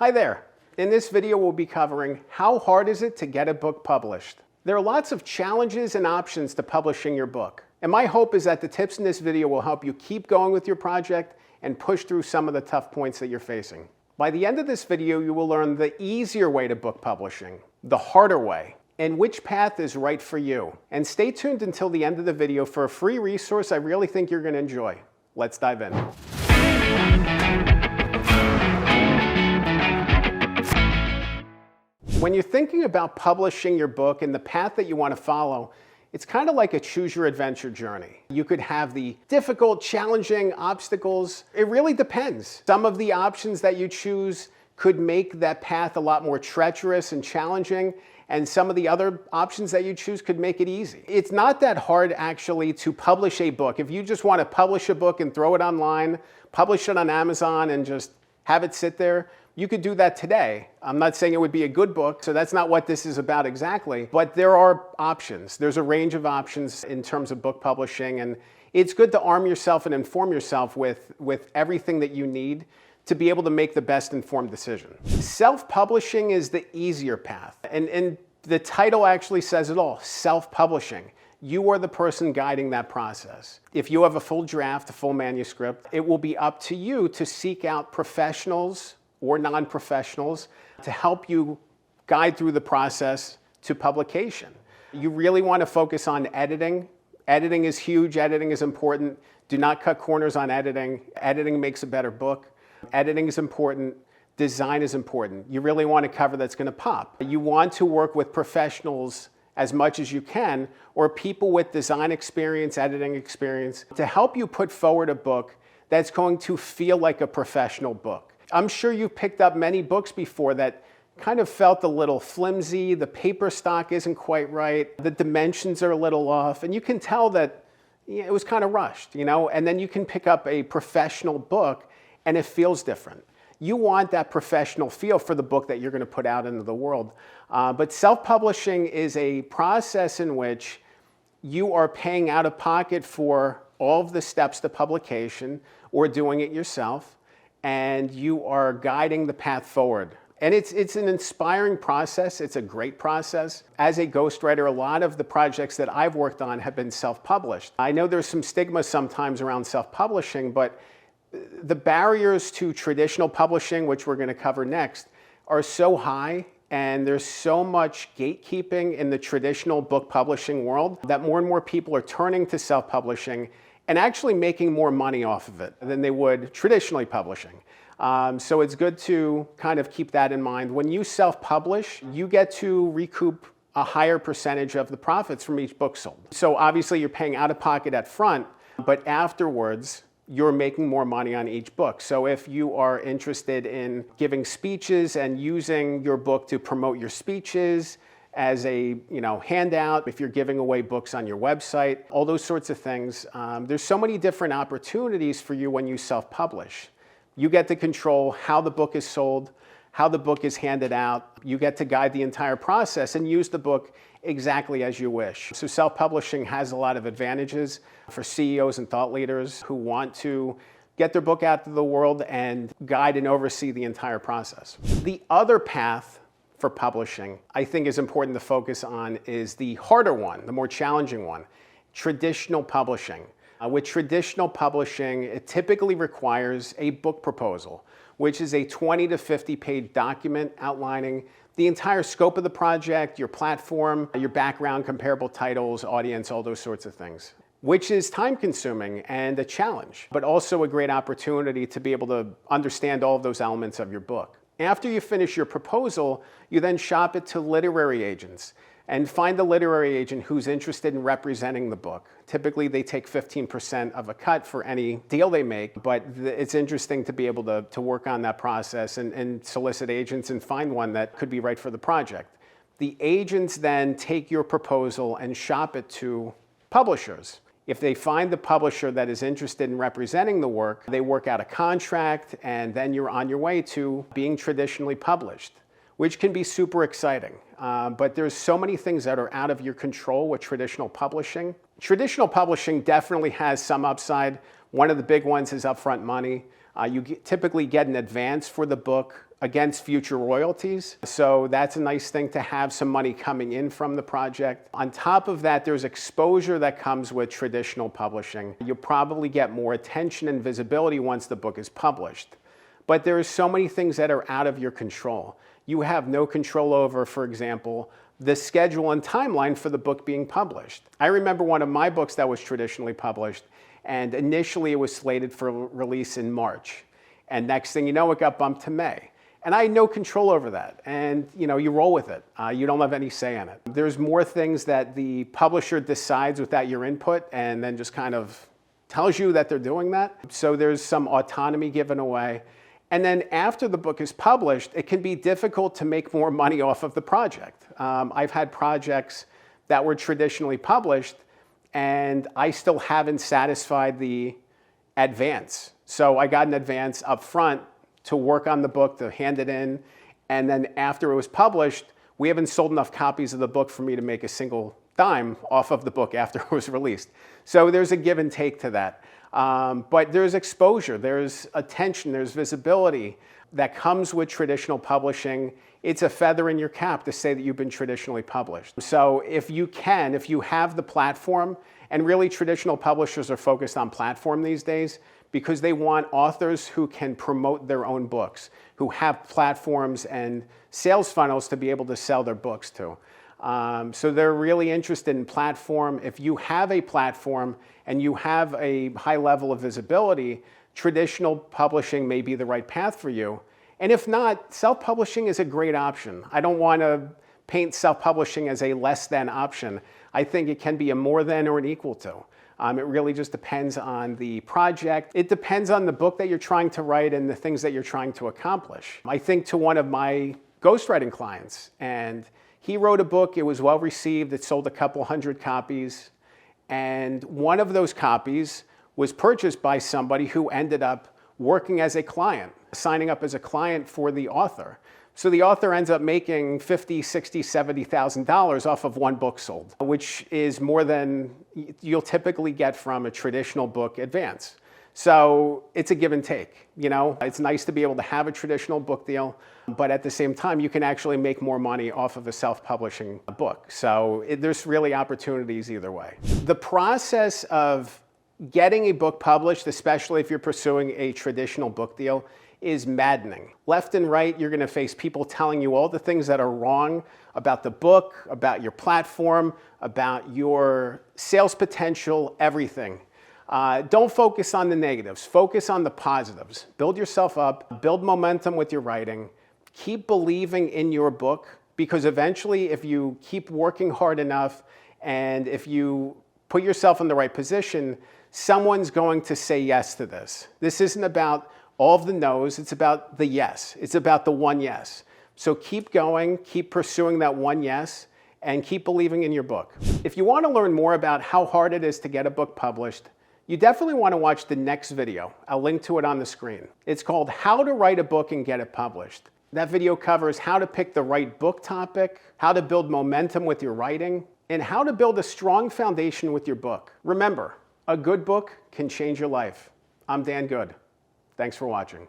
Hi there. In this video, we'll be covering how hard is it to get a book published. There are lots of challenges and options to publishing your book. And my hope is that the tips in this video will help you keep going with your project and push through some of the tough points that you're facing. By the end of this video, you will learn the easier way to book publishing, the harder way, and which path is right for you. And stay tuned until the end of the video for a free resource I really think you're going to enjoy. Let's dive in. When you're thinking about publishing your book and the path that you want to follow, it's kind of like a choose-your-adventure journey. You could have the difficult, challenging obstacles. It really depends. Some of the options that you choose could make that path a lot more treacherous and challenging, and some of the other options that you choose could make it easy. It's not that hard, actually, to publish a book. If you just want to publish a book and throw it online, publish it on Amazon, and just have it sit there, you could do that today. I'm not saying it would be a good book, so that's not what this is about exactly, but there are options. There's a range of options in terms of book publishing, and it's good to arm yourself and inform yourself with everything that you need to be able to make the best informed decision. Self-publishing is the easier path, and the title actually says it all, self-publishing. You are the person guiding that process. If you have a full draft, a full manuscript, it will be up to you to seek out professionals or non-professionals to help you guide through the process to publication. You really want to focus on editing. Editing is huge, editing is important. Do not cut corners on editing. Editing makes a better book. Editing is important. Design is important. You really want a cover that's going to pop. You want to work with professionals as much as you can, or people with design experience, editing experience, to help you put forward a book that's going to feel like a professional book. I'm sure you've picked up many books before that kind of felt a little flimsy, the paper stock isn't quite right, the dimensions are a little off, and you can tell that it was kind of rushed, and then you can pick up a professional book and it feels different. You want that professional feel for the book that you're going to put out into the world. But self-publishing is a process in which you are paying out of pocket for all of the steps to publication or doing it yourself, and you are guiding the path forward. And it's an inspiring process. It's a great process. As a ghostwriter, a lot of the projects that I've worked on have been self-published. I know there's some stigma sometimes around self-publishing, but the barriers to traditional publishing, which we're going to cover next, are so high, and there's so much gatekeeping in the traditional book publishing world that more and more people are turning to self-publishing and actually making more money off of it than they would traditionally publishing. So it's good to kind of keep that in mind. When you self-publish, you get to recoup a higher percentage of the profits from each book sold. So obviously you're paying out of pocket at front, but afterwards, you're making more money on each book. So if you are interested in giving speeches and using your book to promote your speeches as a handout, if you're giving away books on your website, all those sorts of things, there's so many different opportunities for you when you self-publish. You get to control how the book is sold, how the book is handed out. You get to guide the entire process and use the book exactly as you wish. So self-publishing has a lot of advantages for CEOs and thought leaders who want to get their book out to the world and guide and oversee the entire process. The other path for publishing I think is important to focus on is the harder one, the more challenging one, traditional publishing. With traditional publishing, it typically requires a book proposal, which is a 20 to 50 page document outlining the entire scope of the project, your platform, your background, comparable titles, audience, all those sorts of things, which is time consuming and a challenge, but also a great opportunity to be able to understand all of those elements of your book. After you finish your proposal, you then shop it to literary agents and find the literary agent who's interested in representing the book. Typically, they take 15% of a cut for any deal they make, but it's interesting to be able to work on that process and solicit agents and find one that could be right for the project. The agents then take your proposal and shop it to publishers. If they find the publisher that is interested in representing the work, they work out a contract, and then you're on your way to being traditionally published, which can be super exciting. But there's so many things that are out of your control with traditional publishing. Traditional publishing definitely has some upside. One of the big ones is upfront money. You typically get an advance for the book against future royalties. So that's a nice thing to have some money coming in from the project. On top of that, there's exposure that comes with traditional publishing. You'll probably get more attention and visibility once the book is published. But there are so many things that are out of your control. You have no control over, for example, the schedule and timeline for the book being published. I remember one of my books that was traditionally published, and initially it was slated for release in March. And next thing you know, it got bumped to May. And I had no control over that. And you roll with it. You don't have any say in it. There's more things that the publisher decides without your input and then just kind of tells you that they're doing that. So there's some autonomy given away. And then after the book is published, it can be difficult to make more money off of the project. I've had projects that were traditionally published and I still haven't satisfied the advance. So I got an advance up front to work on the book, to hand it in, and then after it was published, we haven't sold enough copies of the book for me to make a single dime off of the book after it was released. So there's a give and take to that. But there's exposure, there's attention, there's visibility that comes with traditional publishing. It's a feather in your cap to say that you've been traditionally published. So if you have the platform, and really traditional publishers are focused on platform these days because they want authors who can promote their own books, who have platforms and sales funnels to be able to sell their books to. So they're really interested in platform. If you have a platform and you have a high level of visibility, traditional publishing may be the right path for you. And if not, self-publishing is a great option. I don't want to paint self-publishing as a less than option. I think it can be a more than or an equal to. It really just depends on the project. It depends on the book that you're trying to write and the things that you're trying to accomplish. I think to one of my ghostwriting clients, and he wrote a book, it was well received, it sold a couple hundred copies, and one of those copies was purchased by somebody who ended up working as a client, signing up as a client for the author. So the author ends up making $50,000, $60,000, $70,000 off of one book sold, which is more than you'll typically get from a traditional book advance. So it's a give and take. It's nice to be able to have a traditional book deal, but at the same time, you can actually make more money off of a self-publishing book. So there's really opportunities either way. The process of getting a book published, especially if you're pursuing a traditional book deal, is maddening. Left and right, you're going to face people telling you all the things that are wrong about the book, about your platform, about your sales potential, everything. Don't focus on the negatives. Focus on the positives. Build yourself up. Build momentum with your writing. Keep believing in your book, because eventually, if you keep working hard enough and if you put yourself in the right position, someone's going to say yes to this. This isn't about all of the no's, it's about the yes. It's about the one yes. So keep going, keep pursuing that one yes, and keep believing in your book. If you want to learn more about how hard it is to get a book published, you definitely want to watch the next video. I'll link to it on the screen. It's called How to Write a Book and Get It Published. That video covers how to pick the right book topic, how to build momentum with your writing, and how to build a strong foundation with your book. Remember, a good book can change your life. I'm Dan Good. Thanks for watching.